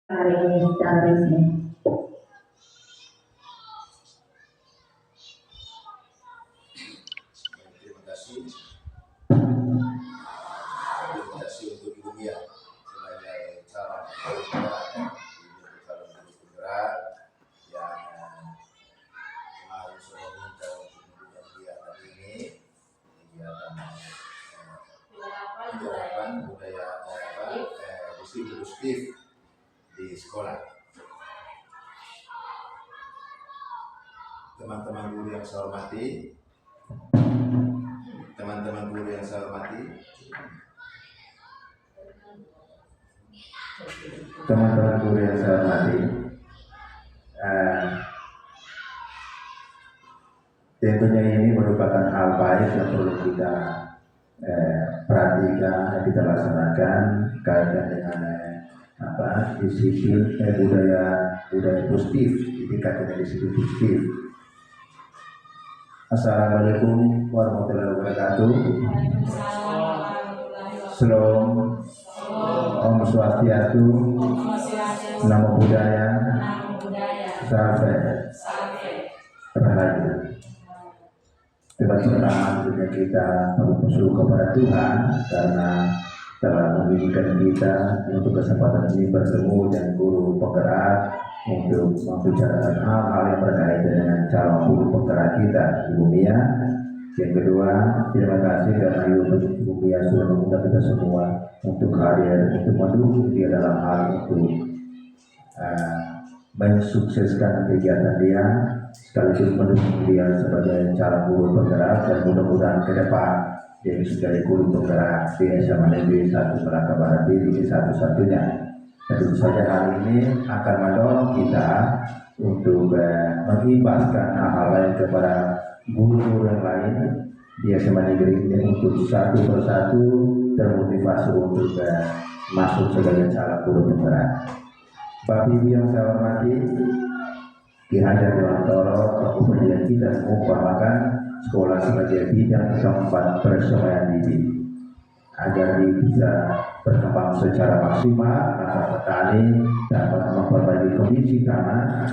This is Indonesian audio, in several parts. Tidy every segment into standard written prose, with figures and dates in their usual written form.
hari ini secara resmi. Terima kasih untuk Ibu Mia sebagai calon penggerak yang harus meminta untuk mendukung kegiatan ini, kegiatan budaya positif di sekolah. Teman-teman guru yang saya hormati, tentunya ini merupakan hal baik yang perlu kita perhatikan, kita laksanakan kaitan dengan disiplin budaya positif, ditingkatkan disiplin positif. Assalamualaikum warahmatullahi wabarakatuh. Shalom, Om Swastiastu, Namo Buddhaya, Salam Rahayu. Pertama tentunya kita bersyukur kepada Tuhan karena telah mengizinkan kita untuk kesempatan ini bertemu dengan guru penggerak untuk membicarakan hal-hal yang berkaitan dengan calon guru penggerak kita, Ibu Mia. Yang kedua, terima kasih karena Ibu Mia sudah mengundang kita semua untuk hadir, untuk mendukung dia dalam hal untuk mensukseskan kegiatan dia, sekaligus mendukung dia sebagai calon guru penggerak, dan mudah-mudahan ke depan dia bisa jadi guru penggerak di SMA Negeri 1 Melaka Barat ini satu-satunya. Tentu saja hal ini akan mendorong kita untuk mengimbaskan hal-hal lain kepada guru-guru yang lain di SMA Negeri ini untuk satu persatu termotivasi untuk masuk sebagai calon guru penggerak. Bapak Ibu yang saya hormati, Ki Hajar Dewantoro, Bapak Presiden kita mengumpamakan sekolah sebagai bidang keempat persemayan didik. Agar bisa berkembang secara maksimal, maka petani dapat memperbaiki kondisi tanah,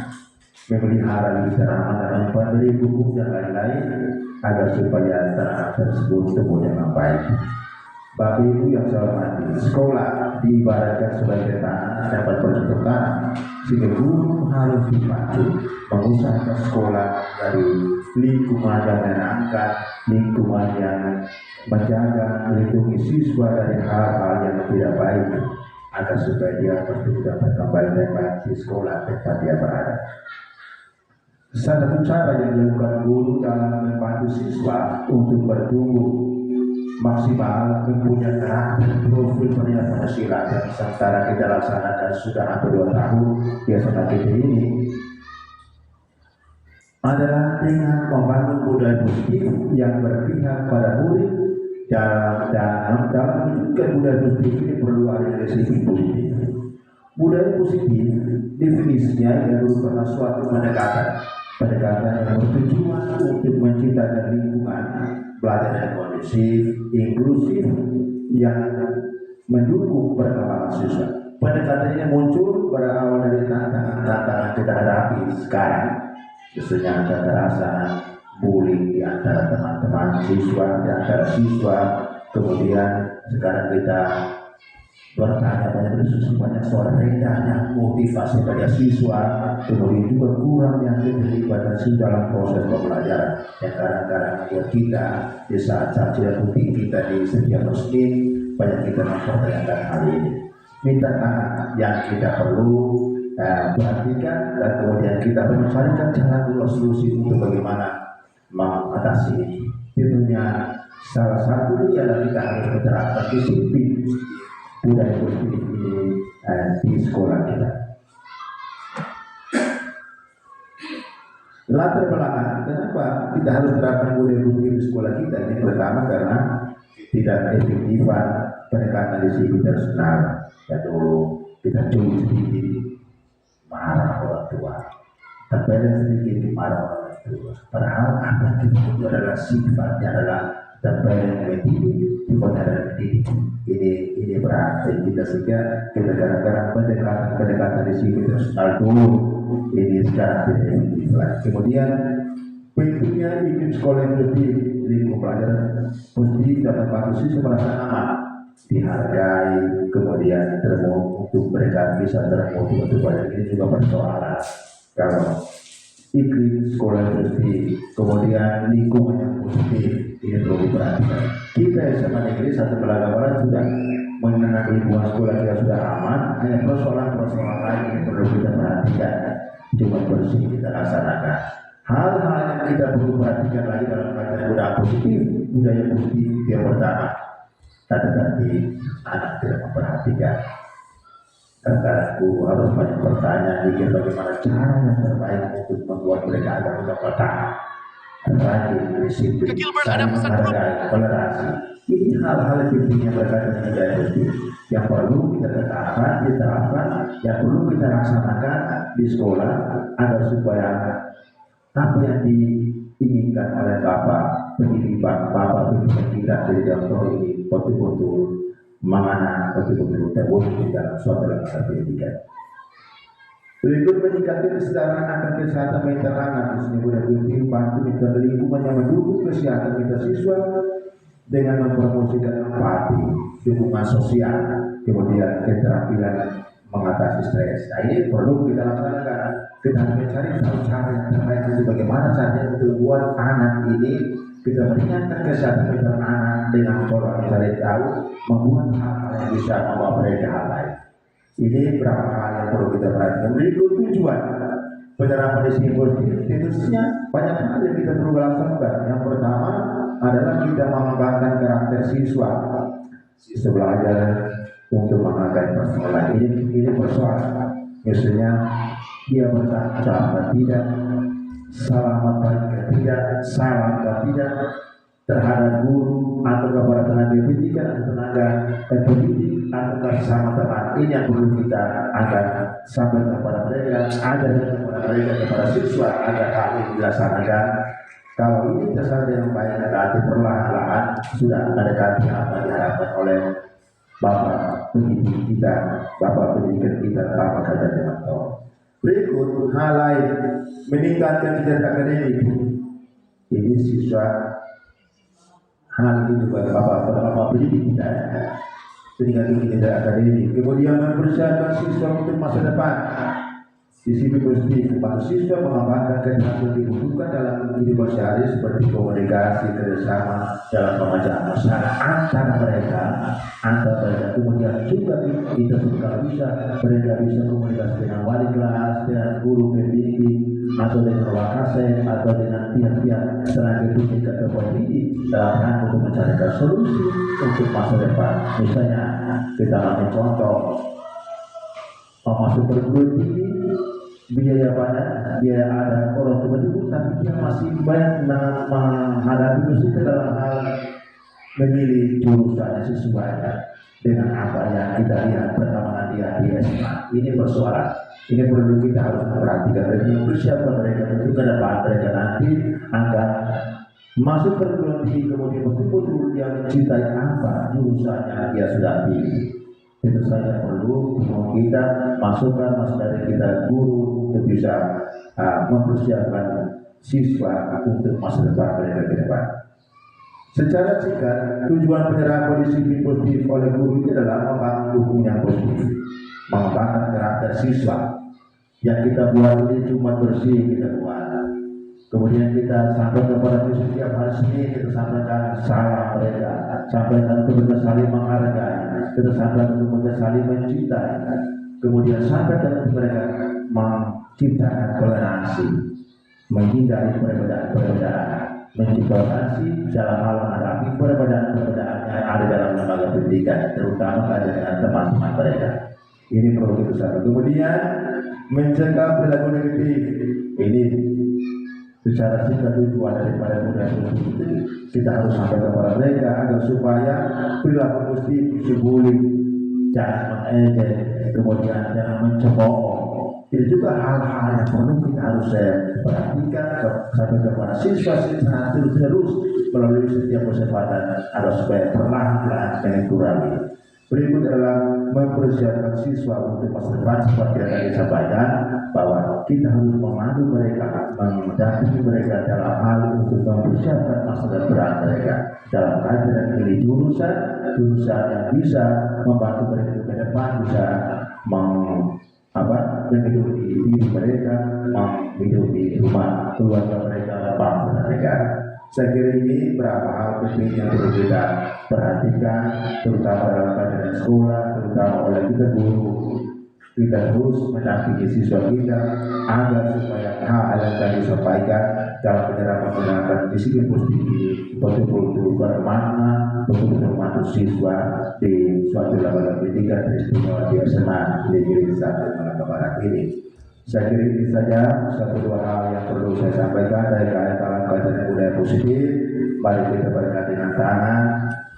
memelihara bibit tanaman dan memberi pupuk dan lain-lain agar supaya tanah tersebut tumbuh dengan baik. Bapak Ibu yang saya hormati, sekolah diibaratkan sebagai tanah dapat bercocok tanam, sehingga guru harus dipacu mengusahakan sekolah dari lingkungan yang menyenangkan, lingkungan yang menjaga, melindungi siswa dari hal-hal yang tidak baik, agar supaya dia tidak berkembang dengan baik di sekolah tempat dia berada. Salah satu cara yang dilakukan guru dalam membantu siswa untuk bertumbuh maksimal, mempunyai karakter, profil pendidikan Pancasila yang sementara kita laksanakan sudah hampir 2 tahun di SMA kita ini adalah dengan membangun budaya positif yang berpihak pada murid. Dalam menunjukkan budaya positif ini perlu ada disiplin positif. Budaya positif definisinya yang merupakan suatu pendekatan yang bertujuan untuk menciptakan lingkungan belajar yang kondusif, inklusif, yang mendukung perkembangan siswa. Pendekatan ini muncul berawal dari tantangan kita hadapi sekarang, khususnya kekerasan, bullying di antara teman-teman siswa, di antara siswa. Kemudian sekarang kita bertanya banyak soal rendahnya motivasi pada siswa, kemudian juga kurangnya keterlibatan siswa dalam proses pembelajaran yang kadang-kadang membuat kita di saat-saat tidak penting kita di setiap Muslim banyak kita mempertanyakan hal ini. Minta yang kita perlu perhatikan, dan kemudian kita mencarikan cara solusi untuk bagaimana mengatasi ini. Tentunya salah satunya adalah kita harus menerapkan disiplin budaya positif ini di sekolah kita. Latar belakang kenapa kita harus terapkan budaya positif di sekolah kita ini, pertama karena tidak efektifan pendekatan disiplin personal. Dan dulu kita curi sedikit marah orang tua, terpedang sedikit marah orang tua. Padahal apa itu adalah sifatnya adalah terpedang mendidik, bukan adalah mendidik. Ini berarti kita sehingga kita kadang-kadang pendekatan disiplin dulu ini sekarang tidak efektif lagi. Kemudian pentingnya ikut sekolah yang lebih lingkup pelajaran positif dan membantu siswa merasa aman, dihargai, kemudian untuk mereka bisa termotivasi untuk belajar. Ini juga persoalan kalau iklim sekolah yang positif, kemudian lingkungan yang positif, ini perlu diperhatikan. Kita SMA Negeri 1 Telaga Barat sudah mengenal lingkungan sekolah kita sudah aman, hanya persoalan-persoalan lain yang perlu kita perhatikan. Cuma bersih kita laksanakan. Hal-hal yang kita perlu perhatikan lagi dalam kaitan budaya positif yang pertama. Tetapi anak tidak memperhatikan. Kadang-kadang guru harus banyak bertanya pikir bagaimana cara yang terbaik untuk membuat mereka agar tidak bertahan. Terakhir, disiplin, saling menghargai, toleransi. Ini hal-hal penting yang berkaitan dengan budaya positif yang perlu kita diterapkan, yang perlu kita laksanakan di sekolah agar supaya apa yang diinginkan oleh Bapak pendidikan kita dari contoh ini betul-betul mana betul-betul terwujud dalam suatu lembaga pendidikan. Berikut meningkatkan kesadaran akan kesehatan mental anak, khususnya budaya positif, bantu menciptakan lingkungan yang mendukung kesehatan mental siswa dengan mempromosikan empati, dukungan sosial, kemudian keterampilan mengatasi stres. Nah, ini perlu kita laksanakan. Kita harus mencari cara yang terbaik untuk bagaimana caranya untuk membuat anak ini kita meringankan kesehatan mental anak dengan cara yang cari tahu, membuat hal-hal yang bisa membawa mereka hal lain. Ini beberapa hal yang perlu kita perhatikan. Berikut tujuan penerapan disiplin positif, tentunya banyak hal yang kita perlu laksanakan. Yang pertama adalah kita mengembangkan karakter siswa belajar untuk menghargai persoalan. Ini persoalan. Misalnya dia bertanggung jawab tidak, selamat baik tidak, salam tidak terhadap guru atau kepada tenaga pendidikan atau tenaga pendidik atau bersama teman. Ini yang perlu kita agar sampaikan kepada mereka, agar kepada mereka, kepada siswa agar hal ini dilaksanakan. Kalau ini tersampaikan yang baik, nanti perlahan-lahan sudah mendekati apa yang diharapkan oleh Bapak pendidik kita, Bapak pendidikan kita, Bapak Kajar Dewanto. Berikut hal lain, meningkatkan kinerja akademik. Ini siswa hal itu juga Bapak pendidik kita, meningkatkan kinerja akademik. Kemudian mempersiapkan siswa untuk masa depan. Disiplin positif, membantu siswa mengembangkan keterampilan dibutuhkan dalam kehidupan sehari seperti komunikasi, kerjasama dalam pengajaran masalah antar mereka. Kemudian juga kita kalau bisa mereka bisa komunikasi dengan wali kelas, dengan guru pembimbing, atau dengan wakasek, atau dengan pihak-pihak tenaga pendidik atau pendidik dalam rangka untuk mencarikan solusi untuk masa depan. Misalnya kita ambil contoh masuk perguruan tinggi, biaya banyak, biaya ada orang tua dulu, tapi dia masih banyak menghadapi kesulitan dalam hal memilih jurusan sesuai dengan apa yang kita lihat perkembangan dia di SMA. Ini persoalan. Ini perlu kita harus perhatikan dan mempersiapkan mereka untuk ke depan mereka nanti agar masuk perguruan tinggi kemudian betul-betul dia mencintai apa jurusannya dia sudah pilih. Itu saja perlu kita masukkan dari kita guru untuk bisa mempersiapkan siswa untuk masa depan mereka ke depan. Secara singkat, tujuan penerapan disiplin positif oleh guru itu adalah membangun dukungan yang positif, mengembangkan karakter siswa. Yang kita buat ini cuma bersih kita buat. Kemudian kita sampaikan kepada siswa setiap hari Senin, kita sampaikan salam mereka, sampaikan untuk mereka saling menghargai, kita sampaikan untuk mereka saling mencintai, kemudian sampaikan untuk mereka menciptakan toleransi, menghindari perbedaan, mentoleransi dalam hal menghadapi perbedaan yang ada dalam lembaga pendidikan, terutama dengan teman-teman mereka. Ini perlu kita sampaikan. Kemudian mencegah perilaku negatif. Ini secara singkat tujuan daripada budaya positif itu kita harus sampaikan kepada mereka agar supaya perilaku positif, bullying, jangan mengejek, kemudian jangan mencemooh. Itu juga hal-hal yang perlu kita harus perhatikan sampai kepada siswa-siswa terus melalui setiap kesempatan agar supaya perlahan-lahan dikurangi. Berikut adalah mempersiapkan siswa untuk masa depan seperti yang tadi sampaikan, bahwa kita harus memandu mereka, mendampingi mereka dalam hal untuk mempersiapkan masa depan mereka dalam kaitan memilih jurusan yang bisa membantu mereka ke depan, bisa menghidupi diri mereka, menghidupi rumah keluarga mereka, bangsa dan negara. Saya kira ini beberapa hal penting yang perlu kita perhatikan, terutama dalam keadaan sekolah, terutama oleh kita guru. Kita terus mendampingi siswa kita agar supaya hal yang tadi disampaikan dalam penerapan disiplin positif ini betul-betul bermakna, betul-betul membantu siswa di suatu lembaga pendidikan istimewa di SMA Negeri 1 Malaka Barat ini. Saya kira ini saja satu dua hal yang perlu saya sampaikan dari dalam kaitan budaya positif. Mari kita berkata dengan tangan,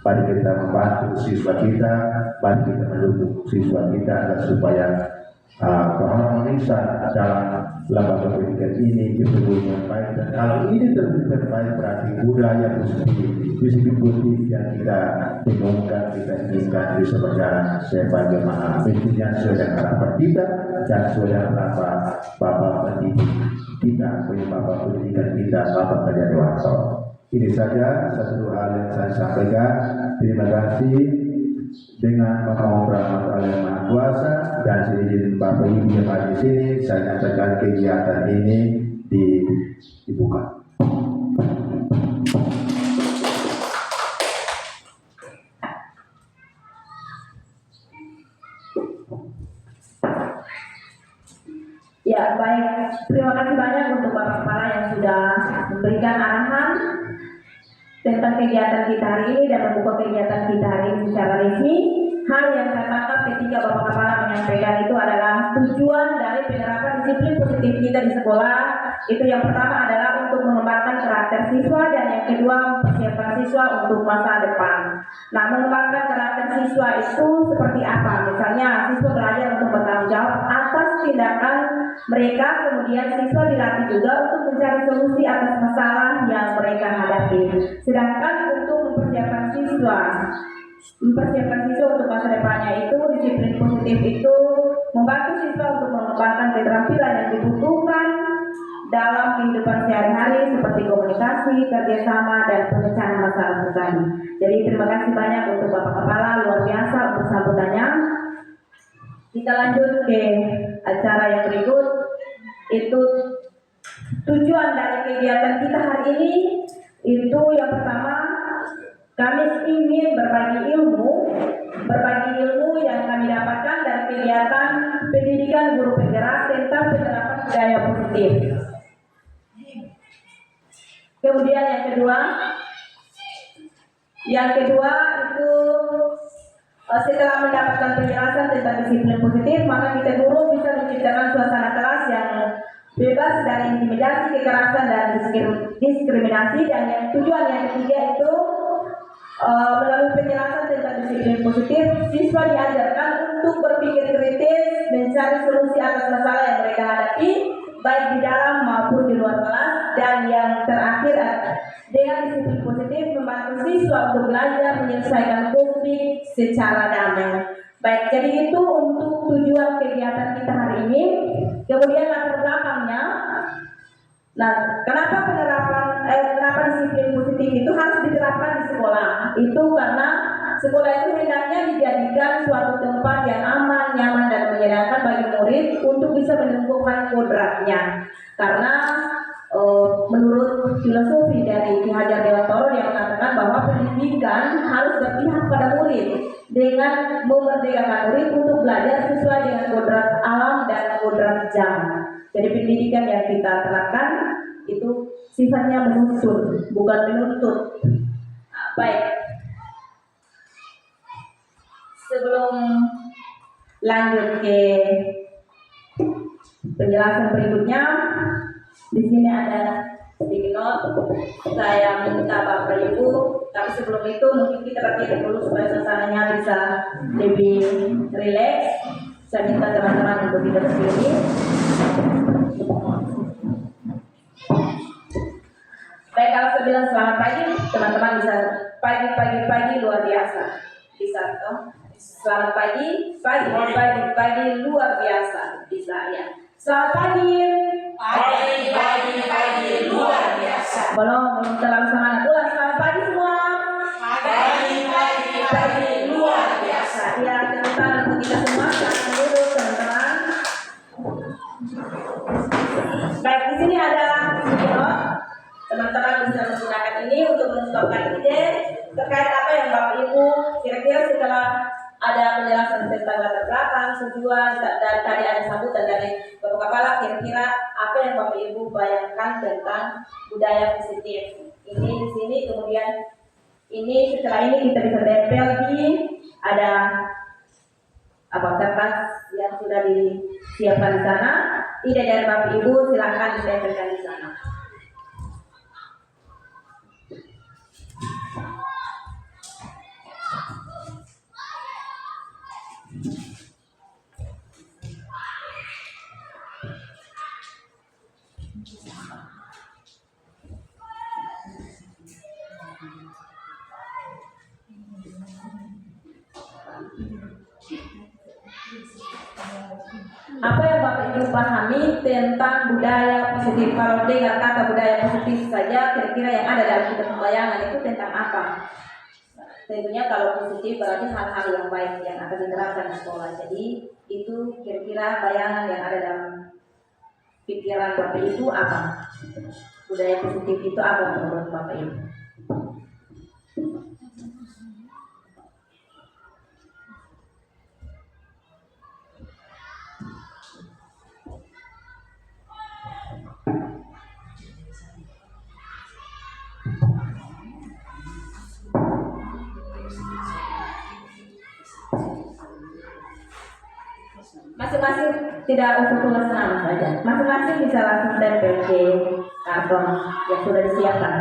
mari kita membantu siswa kita, mari kita mendukung siswa kita agar supaya keharmonisan dalam lembaga pendidikan ini betul-betul yang baik. Dan kalau ini terwujud baik, berarti budaya positif, disiplin positif yang kita dengungkan, kita inginkan bisa berjalan sebagaimana mestinya sesuai dengan harapan kita dan sesuai dengan harapan Bapak pendidik kita, Bapak pendidikan kita, Bapak Kadiarwanto. Ini saja satu hal yang saya sampaikan. Terima kasih. Dengan mohon rahmat Allah yang Maha Kuasa dan seizin Bapak Ibu yang ada di sini, saya nyatakan kegiatan ini dibuka. Ya, baik. Terima kasih banyak untuk Bapak Kepala yang sudah memberikan arahan tentang kegiatan kita hari ini dan membuka kegiatan kita hari ini secara resmi. Hal yang saya tangkap ketika Bapak Kepala menyampaikan itu adalah tujuan dari penerapan disiplin positif kita di sekolah. Itu yang pertama adalah untuk mengembangkan karakter siswa dan yang kedua mempersiapkan siswa untuk masa depan. Nah, mengembangkan karakter siswa itu seperti apa? Misalnya siswa belajar untuk bertanggung jawab atas tindakan mereka, kemudian siswa dilatih juga untuk mencari solusi atas masalah yang mereka hadapi. Sedangkan untuk mempersiapkan siswa untuk masa depannya itu disiplin positif itu membantu siswa untuk mengembangkan keterampilan yang dibutuhkan dalam kehidupan sehari-hari seperti komunikasi, kerjasama, dan pemecahan masalah tadi. Jadi terima kasih banyak untuk Bapak Kepala, luar biasa untuk sambutannya. Kita lanjut ke acara yang berikut. Itu tujuan dari kegiatan kita hari ini. Itu yang pertama, kami ingin berbagi ilmu yang kami dapatkan dari kegiatan pendidikan guru penggerak tentang penerapan budaya positif. Kemudian yang kedua itu setelah mendapatkan penjelasan tentang disiplin positif, maka kita guru bisa menciptakan suasana kelas yang bebas dari intimidasi, kekerasan, dan diskriminasi. Dan yang tujuan yang ketiga itu melalui penjelasan tentang disiplin positif, siswa diajarkan untuk berpikir kritis, mencari solusi atas masalah yang mereka hadapi, baik di dalam maupun di luar kelas. Dan yang terakhir, dengan disiplin positif membantu siswa untuk belajar menyelesaikan konflik secara damai. Baik, jadi itu untuk tujuan kegiatan kita hari ini. Kemudian latar belakangnya. Nah, kenapa disiplin positif itu harus diterapkan di sekolah? Itu karena sekolah itu hendaknya dijadikan suatu tempat yang aman, nyaman, dan menyenangkan bagi murid untuk bisa menumbuhkan kodratnya. Karena menurut filosofi dari Ki Hajar Dewantoro yang mengatakan bahwa pendidikan harus berpihak pada murid dengan memerdekakan murid untuk belajar sesuai dengan kodrat alam dan kodrat zaman. Jadi pendidikan yang kita terapkan itu sifatnya menuntun, bukan menuntut. Baik. Sebelum lanjut ke penjelasan berikutnya, di sini ada sedikit note. Saya minta Bapak Ibu, tapi sebelum itu mungkin kita berdiri dulu supaya suasananya bisa lebih rileks. Saya minta teman-teman untuk tidak berdiri. Baik, kalau saya bilang selamat pagi, teman-teman bisa pagi luar biasa. Bisa toh? Selamat pagi luar biasa bisa ya. Selamat pagi. Pagi luar biasa. Belum terlalu semangat. Ulang selamat pagi semua. Pagi luar biasa. Ya, teman-teman untuk kita semua silakan duduk teman-teman. Baik, di sini ada video. Teman-teman bisa menggunakan ini untuk mengungkapkan ide terkait apa yang Bapak Ibu kira-kira setelah ada penjelasan tentang latar belakang, tujuan, dan tadi ada sambutan dari Bapak Kepala, kira-kira apa yang Bapak Ibu bayangkan tentang budaya positif. Ini di sini, kemudian ini setelah ini kita bisa tempel di ada apa kertas yang sudah disiapkan di sana. Ide dari Bapak Ibu silakan ditempelkan di sana. Apa yang Bapak Ibu pahami tentang budaya positif? Kalau dengar kata budaya positif saja, kira-kira yang ada dalam kita pembayangan itu tentang apa? Tentunya kalau positif berarti hal-hal yang baik yang akan diterapkan di sekolah. Jadi itu kira-kira bayangan yang ada dalam pikiran Bapak Ibu apa? Budaya positif itu apa menurut Bapak Ibu? Masing-masing tidak usah tulis nama saja. Masing-masing bisa langsung tempel di karton yang sudah disiapkan.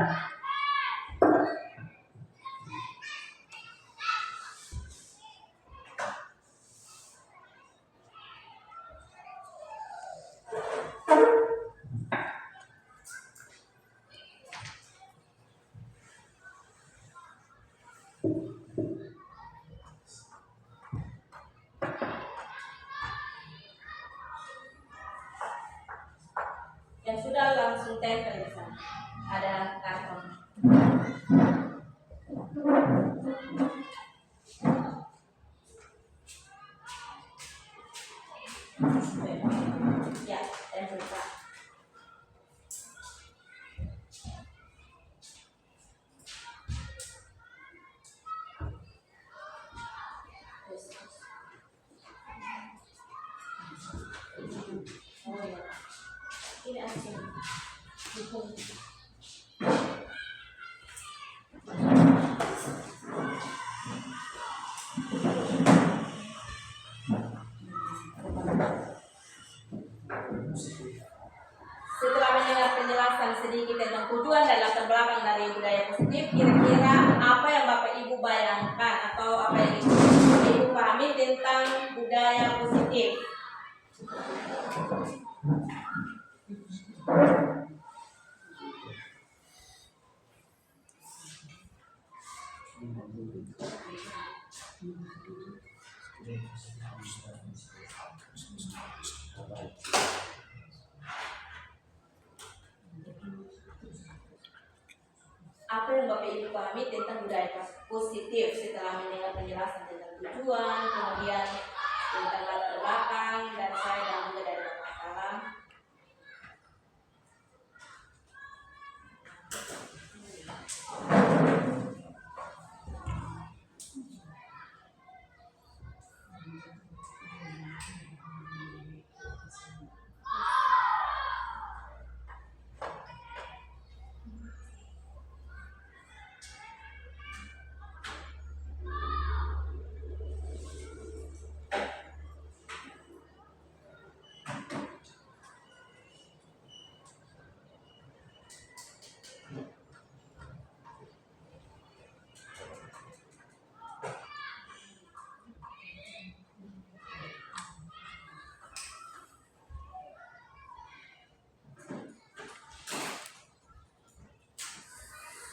Yang sudah langsung tempel di sana. Ada karton. Ya, tempel Pak. Oh ya. Ini asing. Setelah mendengar penjelasan sedikit tentang tujuan dan latar belakang dari budaya positif, kira-kira apa yang Bapak Ibu bayangkan atau apa yang Ibu pahami tentang budaya positif? Apa yang Bapak Ibu pahami tentang budaya positif setelah mendengar penjelasan tentang tujuan, kemudian tentang latar belakang dari saya dan juga dari Bapak Kepala.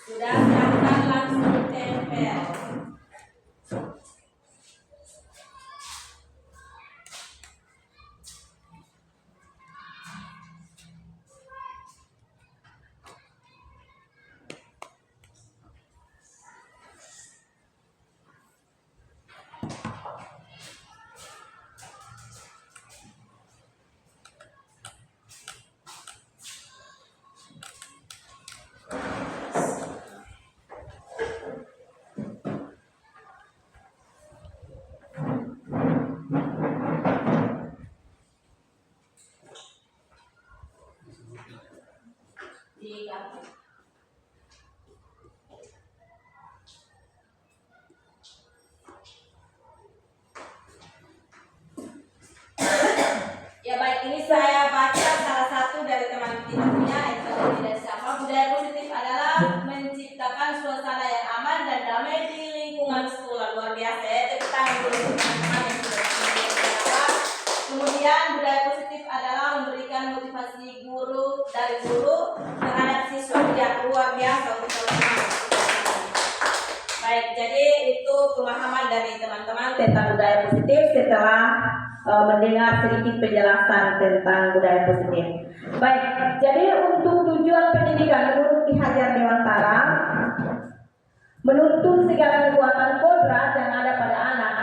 Sudah silakan langsung tempel. di kartu. Ya baik, ini saya baca salah satu dari teman tidurnya, itu tidak siapa. Budaya positif adalah menciptakan suasana yang aman dan damai di lingkungan sekolah. Luar biasa ya, tepuk tangan dulu untuk teman-teman yang sudah menjawab. Kemudian budaya positif adalah memberikan motivasi dari guru terhadap siswa. Ya, luar biasa untuk teman-teman. Baik, jadi itu pemahaman dari teman-teman tentang budaya positif setelah mendengar sedikit penjelasan tentang budaya positif. Baik, jadi untuk tujuan pendidikan menurut Ki Hajar Dewantara, menuntun segala kekuatan kodrat yang ada pada anak.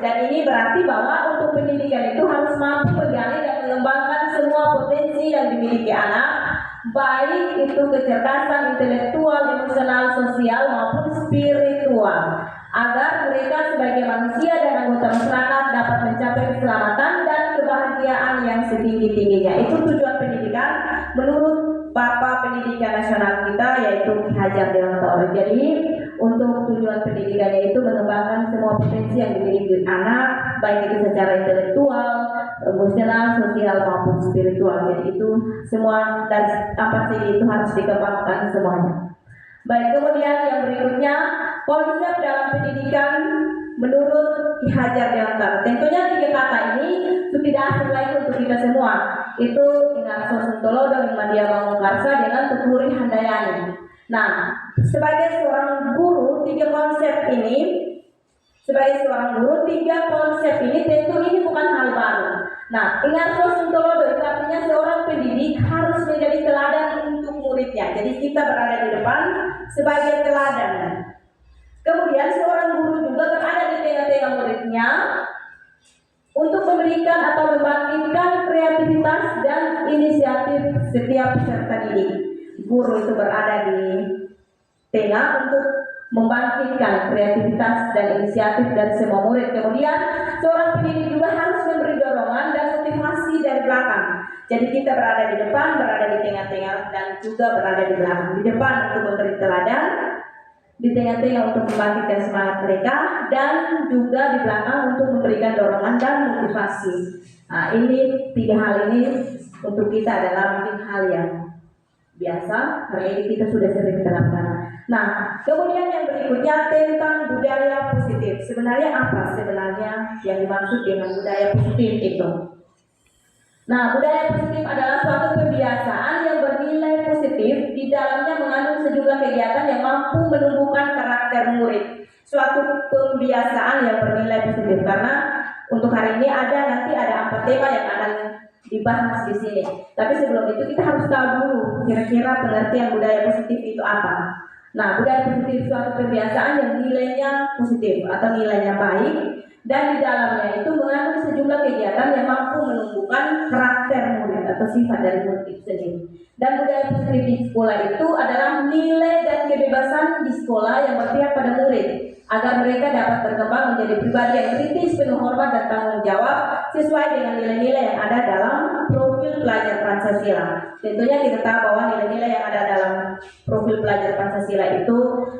Dan ini berarti bahwa untuk pendidikan itu harus mampu menggali dan mengembangkan semua potensi yang dimiliki anak, baik itu kecerdasan intelektual, emosional, sosial maupun spiritual, agar mereka sebagai manusia dan anggota masyarakat dapat mencapai keselamatan dan kebahagiaan yang setinggi-tingginya. Itu tujuan pendidikan menurut Bapak Pendidikan Nasional kita, yaitu Ki Hajar Dewantara. Jadi untuk tujuan pendidikannya itu mengembangkan semua potensi yang dimiliki anak, baik itu secara intelektual, emosional, sosial maupun spiritual. Jadi itu semua dari apa sih itu harus dikembangkan semuanya. Baik, kemudian yang berikutnya, konsep dalam pendidikan menurut Ki Hajar Dewantara. Tentunya 3 kata ini tidak asing lagi untuk kita semua. Itu Inarso Suntolodo, Muhammadiyah Mangunkarsa dengan Tuturi Handayani. Nah, sebagai seorang guru, 3 konsep ini tentu ini bukan hal baru. Nah, Inarso Suntolodo itu artinya seorang pendidik harus menjadi teladan untuk muridnya. Jadi kita berada di depan sebagai teladan. Kemudian seorang guru juga berada di tengah-tengah muridnya untuk memberikan atau membangkitkan kreativitas dan inisiatif setiap peserta didik. Guru itu berada di tengah untuk membangkitkan kreativitas dan inisiatif dari semua murid. Kemudian seorang pendidik juga harus memberi dorongan dan motivasi dari belakang. Jadi kita berada di depan, berada di tengah-tengah, dan juga berada di belakang. Di depan untuk memberi teladan, di tengah-tengah untuk membangkitkan semangat mereka, dan juga di belakang untuk memberikan dorongan dan motivasi. Nah, ini 3 hal ini untuk kita adalah mungkin hal yang biasa, karena ini kita sudah sering terapkan. Nah, kemudian yang berikutnya tentang budaya positif. Sebenarnya apa yang dimaksud dengan budaya positif itu? Nah, budaya positif adalah suatu kebiasaan yang bernilai positif, di dalamnya mengandung sejumlah kegiatan yang mampu menumbuhkan karakter murid. Suatu kebiasaan yang bernilai positif, karena untuk hari ini nanti ada 4 tema yang akan dibahas di sini. Tapi sebelum itu kita harus tahu dulu kira-kira pengertian budaya positif itu apa. Nah, budaya positif suatu kebiasaan yang nilainya positif atau nilainya baik, dan di dalamnya itu mengandung sejumlah kegiatan yang mampu menumbuhkan karakter murid atau sifat dari murid itu sendiri. Dan budaya positif di sekolah itu adalah nilai dan kebebasan di sekolah yang berpihak pada murid, agar mereka dapat berkembang menjadi pribadi yang kritis, penuh hormat dan tanggung jawab sesuai dengan nilai-nilai yang ada dalam profil pelajar Pancasila. Tentunya kita tahu bahwa nilai-nilai yang ada dalam profil pelajar Pancasila itu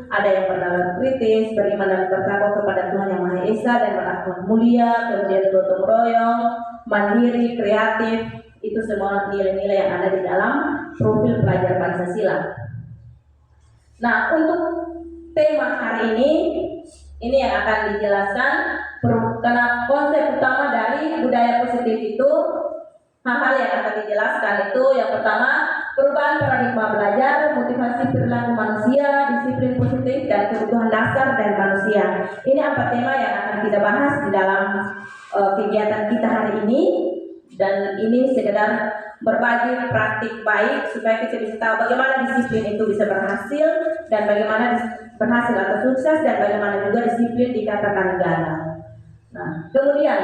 ada yang bernilai kritis, beriman dan bertakwa kepada Tuhan Yang Maha Esa dan berakhlak mulia, kemudian gotong royong, mandiri, kreatif. Itu semua nilai-nilai yang ada di dalam profil pelajar Pancasila. Nah, untuk tema hari ini yang akan dijelaskan karena konsep utama dari budaya positif itu, hal-hal yang akan dijelaskan itu yang pertama, perubahan paradigma belajar, motivasi perilaku manusia, disiplin positif, dan kebutuhan dasar dan manusia. Ini 4 tema yang akan kita bahas di dalam kegiatan kita hari ini, dan ini sekedar berbagi praktik baik supaya kita bisa tahu bagaimana disiplin itu bisa berhasil, dan bagaimana berhasil atau sukses, dan bagaimana juga disiplin dikatakan gagal. Nah, kemudian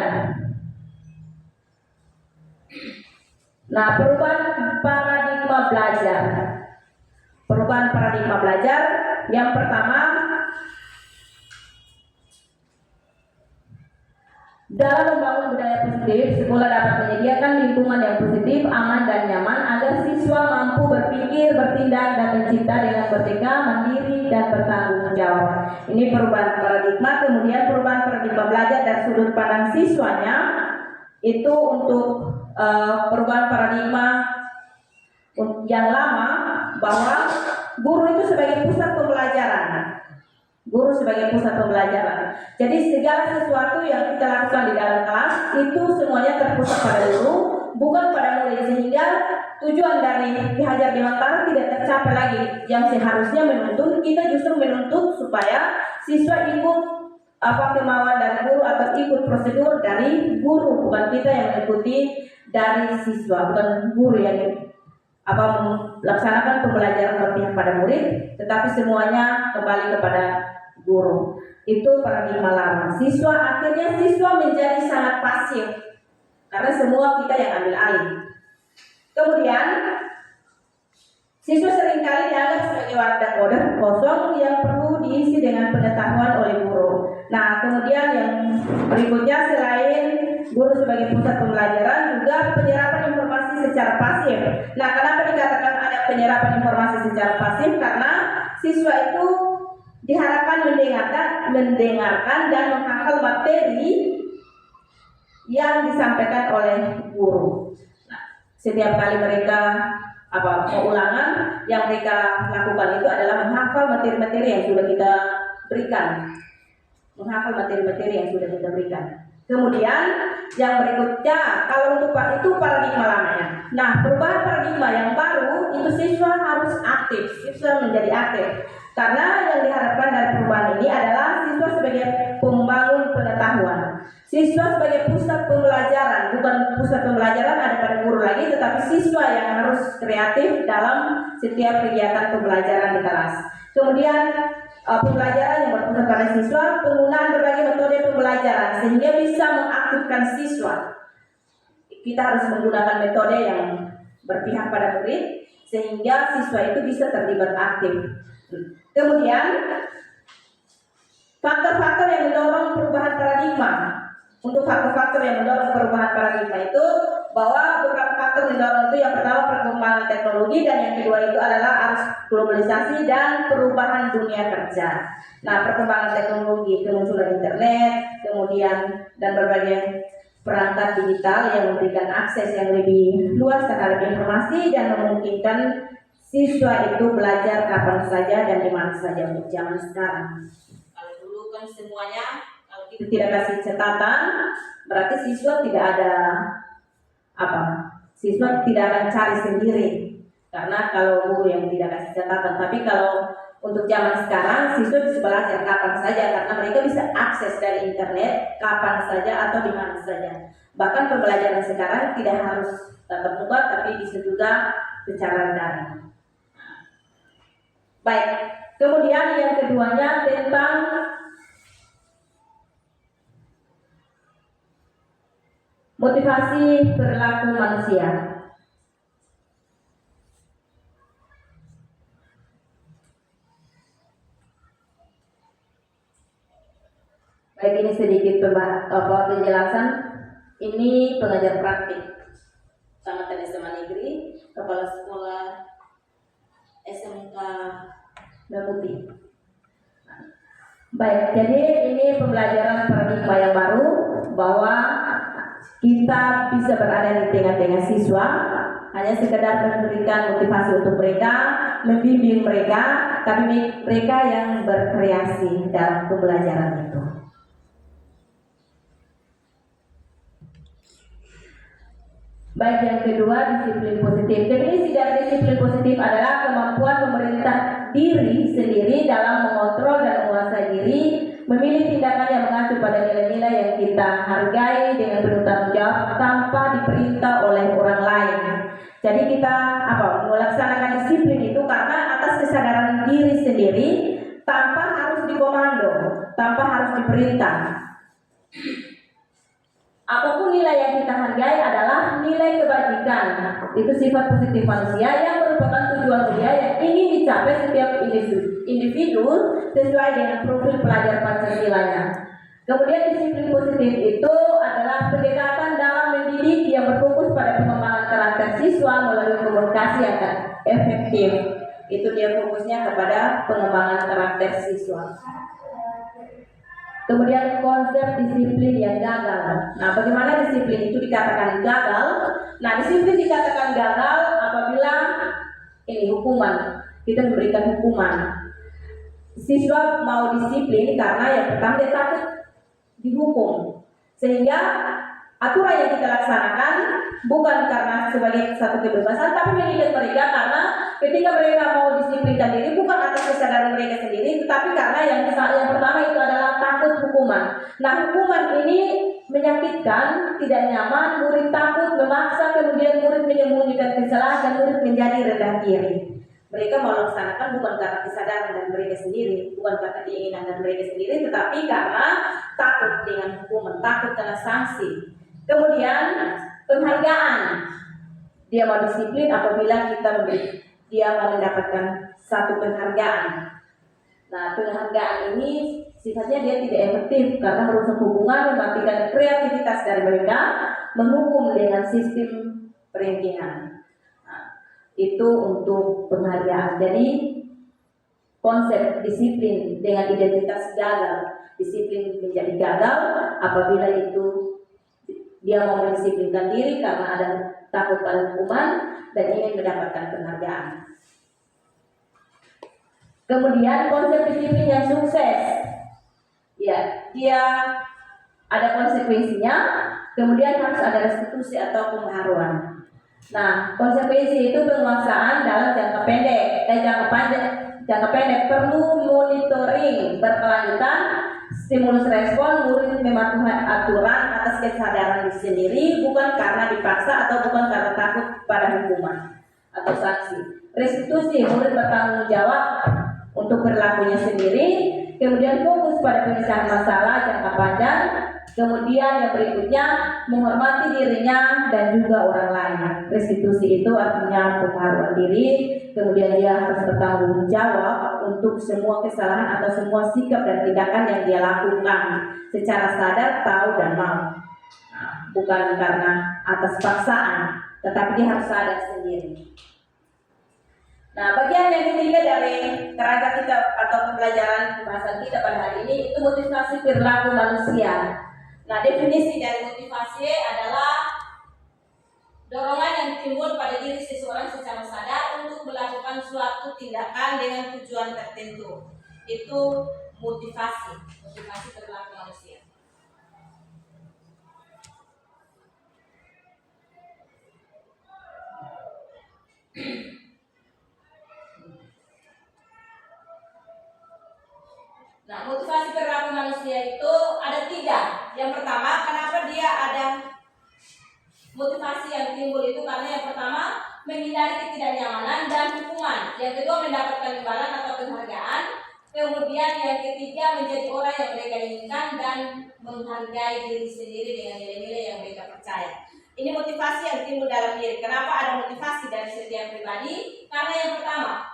perubahan paradigma belajar. Perubahan paradigma belajar yang pertama, dalam membangun budaya positif, sekolah dapat menyediakan lingkungan yang positif, aman dan nyaman agar siswa mampu berpikir berpikir, bertindak, dan mencipta dengan merdeka, mandiri, dan bertanggung jawab. Ini perubahan paradigma. Kemudian perubahan paradigma belajar dari sudut pandang siswanya itu untuk perubahan paradigma yang lama bahwa guru itu sebagai pusat pembelajaran. Guru sebagai pusat pembelajaran. Jadi segala sesuatu yang kita lakukan di dalam kelas itu semuanya terpusat pada guru, bukan pada murid, sehingga tujuan dari Ki Hajar Dewantara tidak tercapai lagi. Yang seharusnya menuntut, kita justru menuntut supaya siswa ikut kemauan dari guru atau ikut prosedur dari guru, bukan kita yang mengikuti dari siswa, bukan guru yang melaksanakan pembelajaran berpihak pada murid, tetapi semuanya kembali kepada guru. Itu paradigma lama. Akhirnya siswa menjadi sangat pasif karena semua kita yang ambil alih. Kemudian siswa seringkali dianggap sebagai wadah kosong yang perlu diisi dengan pengetahuan oleh guru. Nah, kemudian yang berikutnya, selain guru sebagai pusat pembelajaran, juga penyerapan informasi secara pasif. Nah, kenapa dikatakan ada penyerapan informasi secara pasif? Karena siswa itu diharapkan mendengarkan dan menghafal materi yang disampaikan oleh guru. Nah, setiap kali mereka ulangan, yang mereka lakukan itu adalah menghafal materi-materi yang sudah kita berikan. Kemudian yang berikutnya, kalau untuk itu paradigma lamanya. Nah, perubahan paradigma yang baru itu siswa harus aktif, siswa menjadi aktif. Karena yang diharapkan dari perubahan ini adalah siswa sebagai pembangun pengetahuan. Siswa sebagai pusat pembelajaran, bukan pusat pembelajaran ada pada guru lagi, tetapi siswa yang harus kreatif dalam setiap kegiatan pembelajaran di kelas. Kemudian pembelajaran yang berpusat pada siswa, penggunaan berbagai metode pembelajaran sehingga bisa mengaktifkan siswa. Kita harus menggunakan metode yang berpihak pada murid sehingga siswa itu bisa terlibat aktif. Kemudian faktor-faktor yang mendorong perubahan paradigma. Untuk faktor-faktor yang mendorong perubahan paradigma itu, bahwa beberapa faktor mendorong itu, yang pertama perkembangan teknologi, dan yang kedua itu adalah arus globalisasi dan perubahan dunia kerja. Nah, perkembangan teknologi, kemunculan internet, kemudian dan berbagai perangkat digital yang memberikan akses yang lebih luas terhadap informasi dan memungkinkan siswa itu belajar kapan saja dan di mana saja untuk zaman sekarang. Kalau dulu kan semuanya, kalau kita tidak kasih catatan, berarti siswa tidak ada siswa tidak akan cari sendiri. Karena kalau guru yang tidak kasih catatan, tapi kalau untuk zaman sekarang siswa bisa belajar kapan saja karena mereka bisa akses dari internet kapan saja atau di mana saja. Bahkan pembelajaran sekarang tidak harus tatap muka, tapi bisa juga secara daring. Baik, kemudian yang keduanya tentang motivasi perilaku manusia. Baik, ini sedikit penjelasan. Ini pengajar praktik Kecamatan SMA Negeri, Kepala Sekolah SMK Damuti. Baik, jadi ini pembelajaran paradigma yang baru bahwa kita bisa berada di tengah-tengah siswa, hanya sekedar memberikan motivasi untuk mereka, membimbing mereka, tapi mereka yang berkreasi dalam pembelajaran itu. Baik, yang kedua, disiplin positif. Definisi dari disiplin positif adalah kemampuan pemerintah diri sendiri dalam mengontrol dan menguasai diri, memilih tindakan yang mengacu pada nilai-nilai yang kita hargai dengan penuh tanggung jawab tanpa diperintah oleh orang lain. Jadi kita melaksanakan disiplin itu karena atas kesadaran diri sendiri, tanpa harus dikomando, tanpa harus diperintah. Apapun nilai yang kita hargai adalah nilai kebajikan. Itu sifat positif manusia yang merupakan tujuan mulia yang ingin dicapai setiap individu sesuai dengan profil pelajar Pancasilanya. Kemudian disiplin positif itu adalah pendekatan dalam mendidik yang berfokus pada pengembangan karakter siswa siswa melalui komunikasi yang efektif. Itu dia fokusnya kepada pengembangan karakter siswa. Kemudian konsep disiplin yang gagal. Nah, bagaimana disiplin itu dikatakan gagal? Nah, disiplin dikatakan gagal apabila ini hukuman. Kita memberikan hukuman. Siswa mau disiplin karena yang pertama dia takut dihukum. Sehingga aturan yang kita laksanakan bukan karena sebagai satu kebebasan, tapi mendidik mereka karena ketika mereka mau disiplinkan diri bukan atas kesadaran mereka sendiri, tetapi karena yang pertama itu adalah takut hukuman. Nah, hukuman ini menyakitkan, tidak nyaman, murid takut, memaksa, kemudian murid menyembunyikan kesalahan dan murid menjadi rendah diri. Mereka mau laksanakan bukan karena kesadaran dari mereka sendiri, bukan karena keinginan dari mereka sendiri, tetapi karena takut dengan hukuman, takut karena sanksi. Kemudian penghargaan. Dia mau disiplin apabila dia mau mendapatkan satu penghargaan. Nah, penghargaan ini sifatnya dia tidak efektif karena merusak hubungan, mematikan kreativitas dari mereka, menghukum dengan sistem peringkingan. Itu untuk penghargaan. Jadi konsep disiplin dengan identitas gagal. Disiplin menjadi gagal apabila itu dia mau mendisiplinkan diri karena ada takut pada hukuman dan ingin mendapatkan penghargaan. Kemudian konsep disiplin yang sukses. Ya, dia ada konsekuensinya, kemudian harus ada restitusi atau pembaharuan. Nah, konsekuensi itu penguasaan dalam jangka pendek perlu monitoring berkelanjutan, stimulus respon, murid mematuhi aturan atas kesadaran diri sendiri, bukan karena dipaksa atau bukan karena takut pada hukuman atau sanksi. Restitusi, murid bertanggung jawab untuk perilakunya sendiri, kemudian fokus pada pemecahan masalah jangka panjang. Kemudian yang berikutnya menghormati dirinya dan juga orang lain. Restitusi itu artinya pengharuan diri. Kemudian dia harus bertanggung jawab untuk semua kesalahan atau semua sikap dan tindakan yang dia lakukan secara sadar, tahu dan mau. Bukan karena atas paksaan, tetapi dia harus sadar sendiri. Nah, bagian yang ketiga dari kerangka kita atau pembelajaran pembahasan kita pada hari ini itu motivasi perilaku manusia. Nah, definisi dari motivasi adalah dorongan yang timbul pada diri seseorang secara sadar untuk melakukan suatu tindakan dengan tujuan tertentu. Itu motivasi perilaku manusia. Nah, motivasi perilaku manusia itu ada 3. Yang pertama, kenapa dia ada motivasi yang timbul itu? Karena yang pertama, menghindari ketidaknyamanan dan hukuman. Yang kedua, mendapatkan imbalan atau penghargaan. Kemudian yang ketiga, menjadi orang yang mereka inginkan dan menghargai diri sendiri dengan nilai-nilai yang mereka percaya. Ini motivasi yang timbul dalam diri. Kenapa ada motivasi dari setiap pribadi? Karena yang pertama,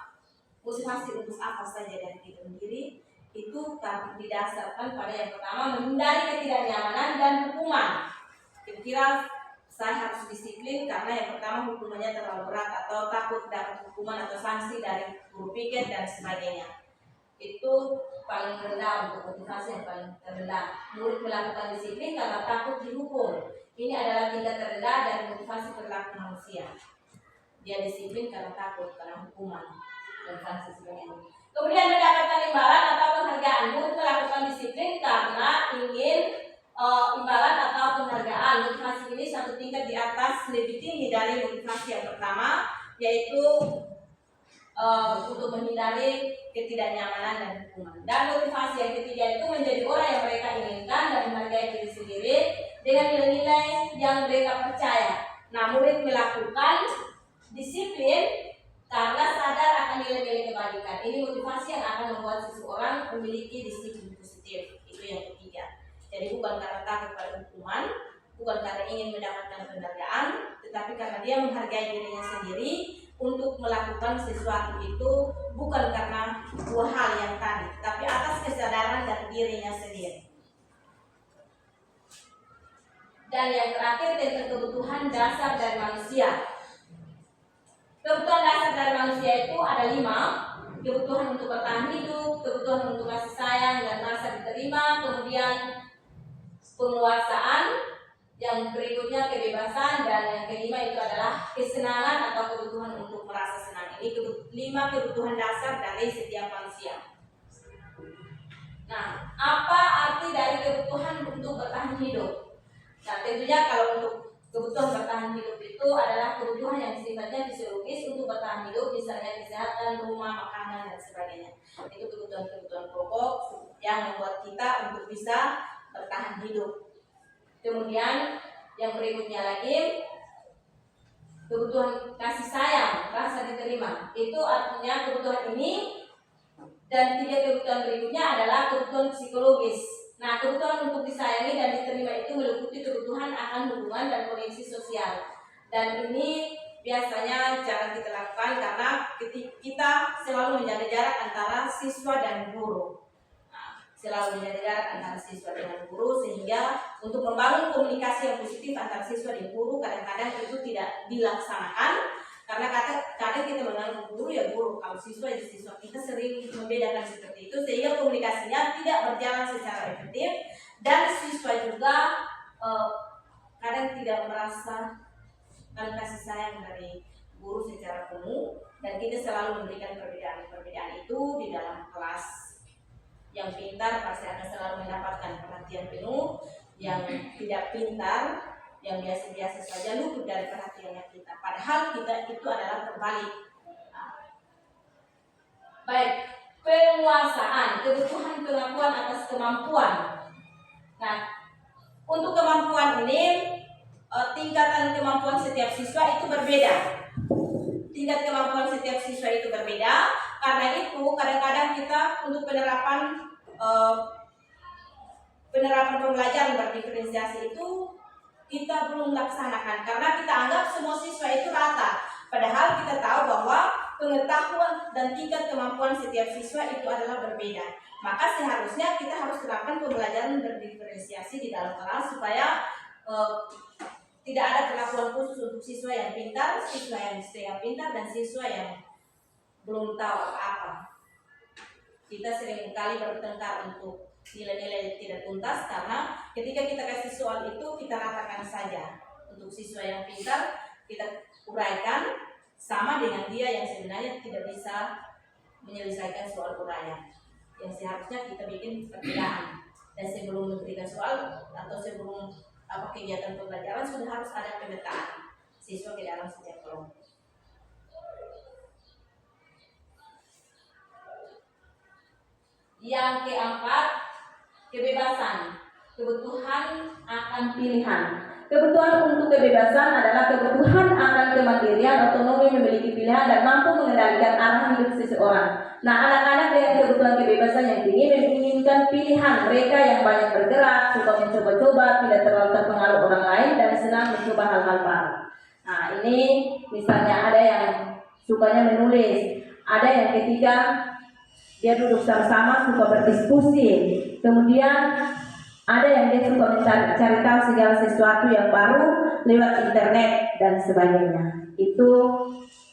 motivasi untuk apa saja dari kita sendiri itu didasarkan pada yang pertama, menghindari ketidaknyamanan dan hukuman. Kira-kira saya harus disiplin karena yang pertama hukumannya terlalu berat atau takut dapat hukuman atau sanksi dari guru piket dan sebagainya. Itu paling rendah untuk motivasi yang paling terendah. Murid melakukan disiplin karena takut dihukum. Ini adalah tingkat terendah dari motivasi perilaku manusia. Dia disiplin karena takut karena hukuman dan sanksi sebagainya. Kemudian mendapatkan imbalan atau penghargaan. Murid melakukan disiplin karena ingin imbalan atau penghargaan. Motivasi ini satu tingkat di atas, lebih tinggi dari motivasi yang pertama, yaitu untuk menghindari ketidaknyamanan dan hukuman. Dan motivasi yang ketiga itu menjadi orang yang mereka inginkan dan menghargai diri sendiri dengan nilai-nilai yang mereka percaya. Nah, murid melakukan disiplin karena sadar akan nilai-nilai kebaikan. Ini motivasi yang akan membuat seseorang memiliki disiplin positif. Itu yang ketiga. Jadi bukan karena takut pada hukuman, bukan karena ingin mendapatkan penghargaan, tetapi karena dia menghargai dirinya sendiri untuk melakukan sesuatu itu bukan karena dua hal yang tadi, tapi atas kesadaran dari dirinya sendiri. Dan yang terakhir tentang kebutuhan dasar dari manusia. Kebutuhan dasar dari manusia itu ada 5. Kebutuhan untuk bertahan hidup, kebutuhan untuk kasih sayang dan merasa diterima, kemudian penguasaan, yang berikutnya kebebasan, dan yang kelima itu adalah kesenangan atau kebutuhan untuk merasa senang. Ini 5 kebutuhan dasar dari setiap manusia. Nah, apa arti dari kebutuhan untuk bertahan hidup? Nah, tentunya kalau untuk kebutuhan bertahan hidup itu adalah kebutuhan yang sifatnya fisiologis untuk bertahan hidup, misalnya kesehatan, rumah, makanan, dan sebagainya. Itu kebutuhan-kebutuhan pokok yang membuat kita untuk bisa bertahan hidup. Kemudian yang berikutnya lagi, kebutuhan kasih sayang, rasa diterima. Itu artinya kebutuhan ini, dan 3 kebutuhan berikutnya adalah kebutuhan psikologis. Nah, kebutuhan untuk disayangi dan diterima itu meliputi kebutuhan akan hubungan dan koneksi sosial. Dan ini biasanya jarang kita lakukan karena kita selalu menjaga jarak antara siswa dan guru. Nah, selalu menjaga jarak antara siswa dengan guru, sehingga untuk membangun komunikasi yang positif antara siswa dan guru kadang-kadang itu tidak dilaksanakan. Karena kadang kita menganggap guru ya guru, kalau siswa ya siswa. Kita sering membedakan seperti itu, sehingga komunikasinya tidak berjalan secara efektif, dan siswa juga kadang tidak merasakan kasih sayang dari guru secara penuh, dan kita selalu memberikan perbedaan itu di dalam kelas. Yang pintar pasti akan selalu mendapatkan perhatian penuh, yang tidak pintar, yang biasa-biasa saja luput dari perhatiannya kita. Padahal kita itu adalah terbalik. Nah, baik, penguasaan, kebutuhan pengakuan atas kemampuan. Nah, untuk kemampuan ini, tingkatan kemampuan setiap siswa itu berbeda. Tingkat kemampuan setiap siswa itu berbeda. Karena itu kadang-kadang kita untuk penerapan pembelajaran berdiferensiasi itu kita belum laksanakan, karena kita anggap semua siswa itu rata. Padahal kita tahu bahwa pengetahuan dan tingkat kemampuan setiap siswa itu adalah berbeda. Maka seharusnya kita harus terapkan pembelajaran berdiferensiasi di dalam kelas supaya tidak ada perlakuan khusus untuk siswa yang pintar, siswa yang setengah pintar, dan siswa yang belum tahu apa-apa. Kita sering kali bertengkar untuk nilai-nilai tidak tuntas, karena ketika kita kasih soal itu kita ratakan saja. Untuk siswa yang pintar kita uraikan sama dengan dia yang sebenarnya tidak bisa menyelesaikan soal uraian. Yang seharusnya kita bikin perbedaan, dan sebelum memberikan soal atau sebelum kegiatan pembelajaran sudah harus ada pemetaan siswa ke dalam setiap kelompok. Yang keempat, kebebasan, kebutuhan akan pilihan. Kebutuhan untuk kebebasan adalah kebutuhan akan kemandirian, otonomi, memiliki pilihan, dan mampu mengendalikan arah hidup seseorang. Nah, anak-anak dengan kebutuhan kebebasan yang tinggi menginginkan pilihan. Mereka yang banyak bergerak, suka mencoba-coba, tidak terlalu terpengaruh orang lain, dan senang mencoba hal-hal baru. Nah, ini misalnya ada yang sukanya menulis, ada yang ketika dia duduk sama-sama suka berdiskusi. Kemudian ada yang dia suka mencari tahu segala sesuatu yang baru lewat internet dan sebagainya. Itu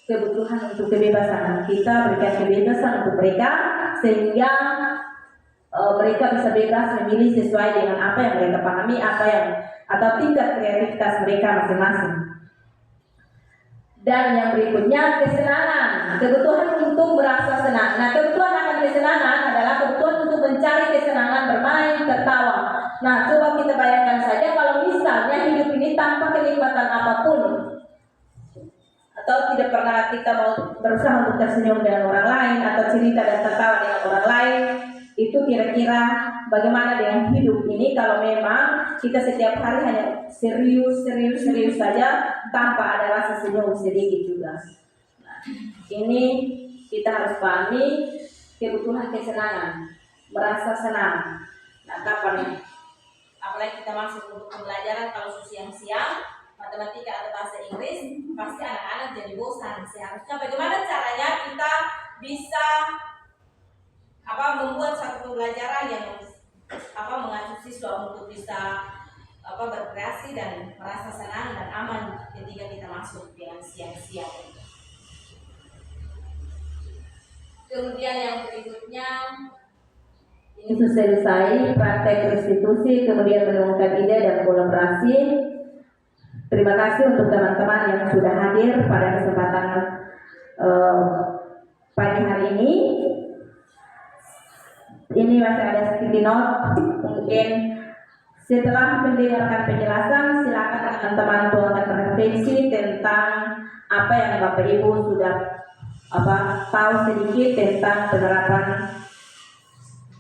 kebutuhan untuk kebebasan. Kita berikan kebebasan untuk mereka sehingga mereka bisa bebas memilih sesuai dengan apa yang mereka pahami, atau tingkat kreativitas mereka masing-masing. Dan yang berikutnya, kesenangan, kebutuhan untuk merasa senang. Nah, kebutuhan akan kesenangan adalah kebutuhan untuk mencari kesenangan, bermain, tertawa. Nah, coba kita bayangkan saja kalau misalnya hidup ini tanpa kenikmatan apapun, atau tidak pernah kita mau berusaha untuk tersenyum dengan orang lain, atau cerita dan tertawa dengan orang lain, itu kira-kira bagaimana dengan hidup ini kalau memang kita setiap hari hanya serius saja tanpa ada rasa senyum sedikit juga. Nah, ini kita harus pahami kebutuhan kesenangan, merasa senang. Nah, kapan apalagi kita masuk untuk pembelajaran, kalau siang-siang matematika atau bahasa Inggris, pasti anak-anak jadi bosan. Seharusnya bagaimana caranya kita bisa membuat satu pembelajaran yang mengacu siswa untuk bisa berkreasi dan merasa senang dan aman ketika kita masuk dengan siang-siang. Kemudian yang berikutnya ini selesai praktek restitusi, kemudian menemukan ide dan kolaborasi. Terima kasih untuk teman-teman yang sudah hadir pada kesempatan pagi hari ini. Ini masih ada sticky note. Mungkin setelah mendengarkan penjelasan, silakan teman-teman buatkan refleksi tentang apa yang Bapak Ibu sudah tahu sedikit tentang penerapan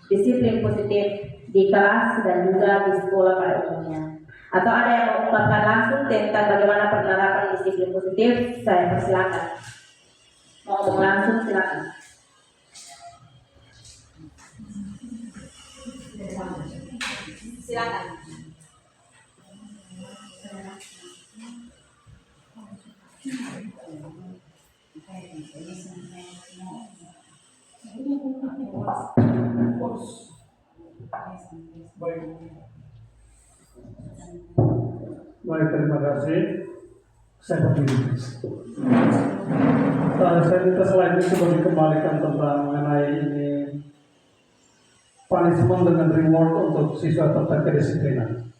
disiplin positif di kelas dan juga di sekolah pada umumnya. Atau ada yang mengungkapkan langsung tentang bagaimana penerapan disiplin positif, saya persilakan. Mau ngomong langsung silakan. Silakan. Baik, terima kasih. Saya berdiri. Saya minta selain itu dikembalikan tentang mengenai ini punishment dengan reward untuk siswa tentang kedisiplinan.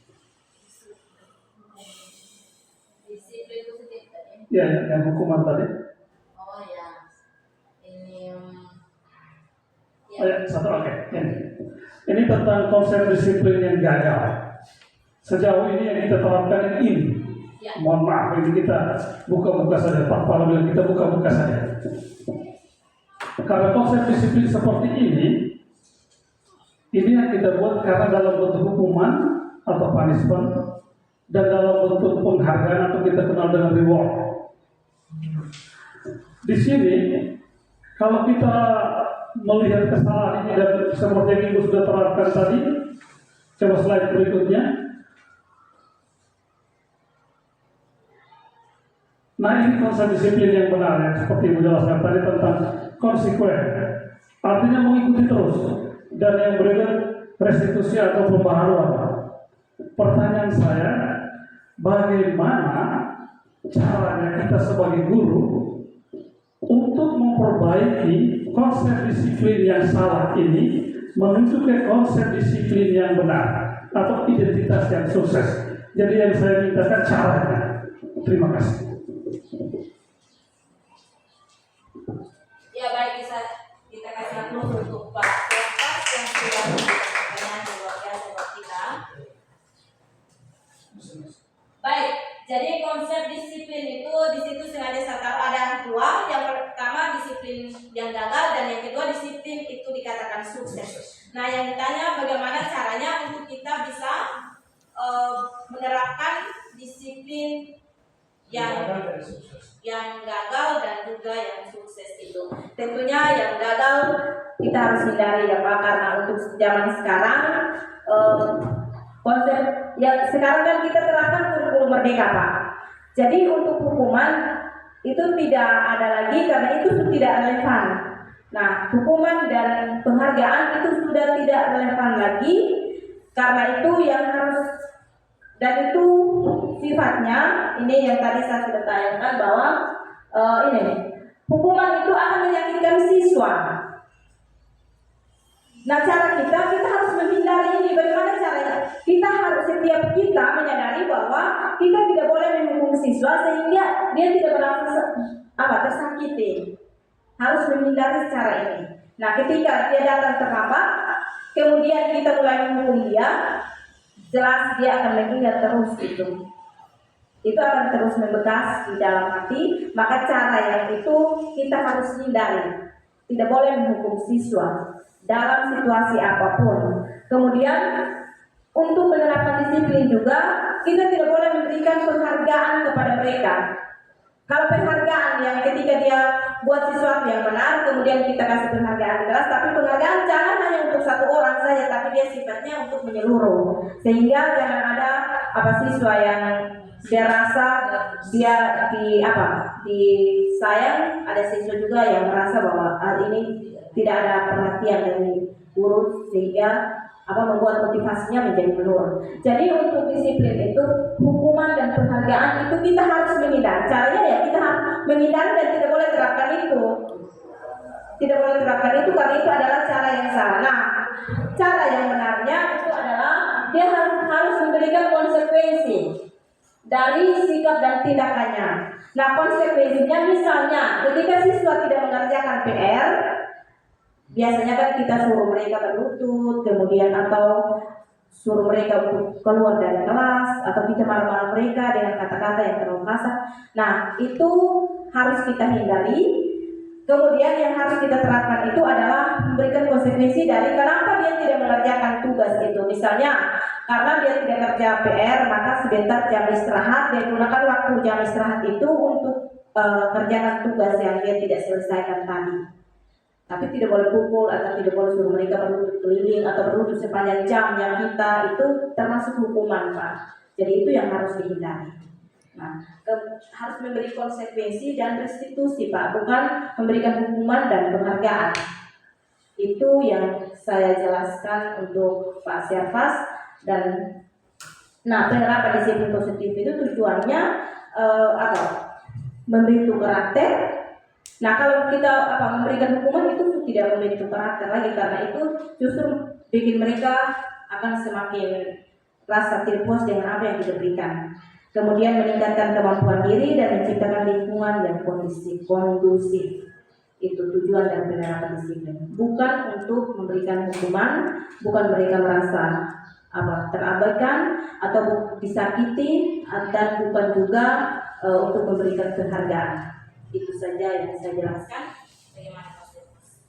Disiplin positif tadi. Ya, yang hukuman tadi. Oh ya, ini Satu, oke. Ini tentang konsep disiplin yang gagal. Sejauh ini yang kita terapkan ini. Ya. Mohon maaf, ini kita buka-buka saja. Pak Kepala bilang kita buka-buka saja. Karena konsep disiplin seperti ini yang kita buat karena dalam bentuk hukuman atau punishment dan dalam bentuk penghargaan atau kita kenal dengan reward. Di sini kalau kita melihat kesalahan ini dan seperti yang Ibu sudah terapkan tadi, coba slide berikutnya. Nah, ini konsep disiplin yang benar ya, seperti Ibu jelaskan tadi tentang konsekuen. Artinya mengikuti terus. Dan yang berikut restitusi atau pembaharuan. Pertanyaan saya, bagaimana caranya kita sebagai guru untuk memperbaiki konsep disiplin yang salah ini menuju ke konsep disiplin yang benar atau identitas yang sukses. Jadi yang saya mintakan caranya. Terima kasih. ya baik, bisa kita kasih aplaus untuk Pak Kepas yang sudah memberikan pertanyaan yang luar biasa buat kita. Baik, jadi konsep disiplin itu di situ sengaja saya taruh ada dua. Yang pertama disiplin yang gagal dan yang kedua disiplin itu dikatakan sukses. Nah, yang ditanya bagaimana caranya untuk kita bisa menerapkan disiplin yang gagal dan juga yang sukses itu. Tentunya yang gagal kita harus hindari ya Pak, karena untuk zaman sekarang konsep yang sekarang kan kita terapkan kurikulum merdeka Pak. Jadi untuk hukuman itu tidak ada lagi karena itu tidak relevan. Nah, hukuman dan penghargaan itu sudah tidak relevan lagi karena itu yang harus, dan itu sifatnya ini yang tadi saya sudah tayangkan bahwa ini hukuman itu akan menyakitkan siswa. Nah, cara kita harus menghindari ini. Bagaimana caranya? Setiap kita menyadari bahwa kita tidak boleh menghukum siswa sehingga dia tidak merasa tersakiti. Harus menghindari cara ini. Nah, ketika dia datang terlambat, kemudian kita mulai menghukum dia, jelas dia akan mengingat terus itu. Itu akan terus membekas di dalam hati. Maka cara yang itu kita harus hindari. Tidak boleh menghukum siswa dalam situasi apapun. Kemudian untuk menerapkan disiplin juga kita tidak boleh memberikan penghargaan kepada mereka. Kalau penghargaan yang ketika dia buat sesuatu yang benar, kemudian kita kasih penghargaan keras, tapi penghargaan jangan hanya untuk satu orang saja, tapi dia sifatnya untuk menyeluruh. Sehingga jangan ada siswa yang dia rasa dia disayang, ada siswa juga yang merasa bahwa hal ini tidak ada perhatian dari guru sehingga membuat motivasinya menjadi menurun. Jadi untuk disiplin itu hukuman dan penghargaan itu kita harus menghindari. Caranya ya kita harus menghindari dan tidak boleh terapkan itu. tidak boleh terapkan itu karena itu adalah cara yang salah. Nah, cara yang benarnya itu adalah dia harus memberikan konsekuensi dari sikap dan tindakannya. Nah, konsekuensinya misalnya ketika siswa tidak mengerjakan PR, biasanya kan kita suruh mereka berlutut, kemudian atau suruh mereka untuk keluar dari kelas, atau kita marah-marah mereka dengan kata-kata yang terlalu kasar. Nah, itu harus kita hindari. Kemudian yang harus kita terapkan itu adalah memberikan konsekuensi dari kenapa dia tidak mengerjakan tugas itu. Misalnya, karena dia tidak kerja PR, maka sebentar jam istirahat, dia gunakan waktu jam istirahat itu untuk kerjakan tugas yang dia tidak selesaikan tadi. Tapi tidak boleh pukul atau tidak boleh suruh mereka berlutut keliling atau berlutut sepanjang jam yang kita itu termasuk hukuman, Pak. Jadi itu yang harus dihindari. Nah, harus memberi konsekuensi dan restitusi, Pak, bukan memberikan hukuman dan penghargaan. Itu yang saya jelaskan untuk Pak Syarfas. Dan nah, penerapan disiplin positif itu tujuannya membentuk karakter. Nah, kalau kita memberikan hukuman itu tidak membentuk karakter lagi, karena itu justru bikin mereka akan semakin rasa tidak puas dengan apa yang kita berikan. Kemudian meningkatkan kemampuan diri dan menciptakan lingkungan yang kondusif. Itu tujuan dari penerapan disiplin. Bukan untuk memberikan hukuman, bukan mereka merasa terabaikan atau disakiti, dan bukan juga untuk memberikan penghargaan. Itu saja yang saya jelaskan. Bagaimana Pak?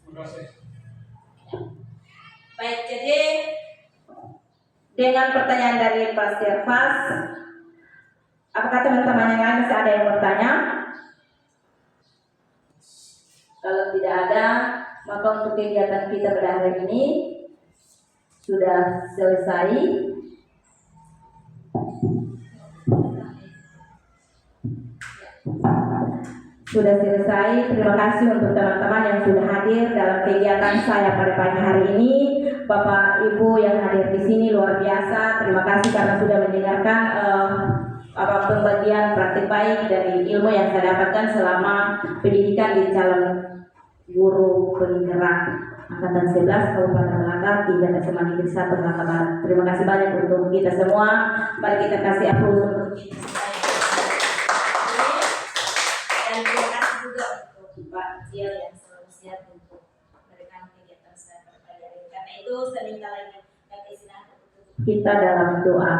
Terima kasih. Baik, jadi dengan pertanyaan dari Pak Syarfas, apakah teman-teman yang lain masih ada yang bertanya? Kalau tidak ada, maka untuk kegiatan kita pada hari ini sudah selesai. Terima kasih untuk teman-teman yang sudah hadir dalam kegiatan saya pada pagi hari ini. Bapak Ibu yang hadir di sini luar biasa. Terima kasih karena sudah mendengarkan pembagian praktik baik dari ilmu yang saya dapatkan selama pendidikan di calon guru penggerak angkatan 11 Kabupaten Melaka, Tingkat SMA Negeri 1 Melaka Barat. Terima kasih banyak untuk kita semua. Mari kita kasih aplaus untuk kita semua. Dan terima kasih juga untuk Pak Jiel yang selalu siap untuk memberikan kegiatan saya pada pagi hari ini. Karena itu saya minta lagi keisinan untuk kita dalam doa.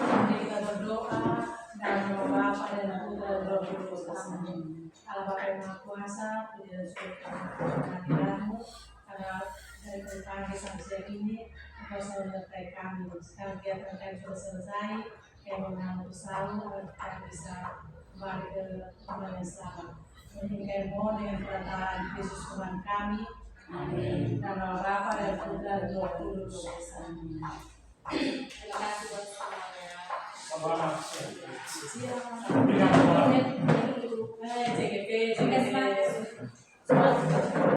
Kita berdoa dan berdoa pada Putra Roh Kudus. Amin. Allah Bapa yang Maha Kuasa, puji dan syukur kehadiranmu karena dari pagi sampai siang ini Engkau selalu menyertai kami. Sekarang kegiatan kami sudah selesai, kami mengambil selalu agar kita bisa kembali ke rumah yang selamat. Ini kami mohon dengan perkataan Yesus Tuhan kami. Amin. Nama Bapa dan Putra dan Roh Kudus. Amin. Terima kasih buat semuanya. Terima kasih.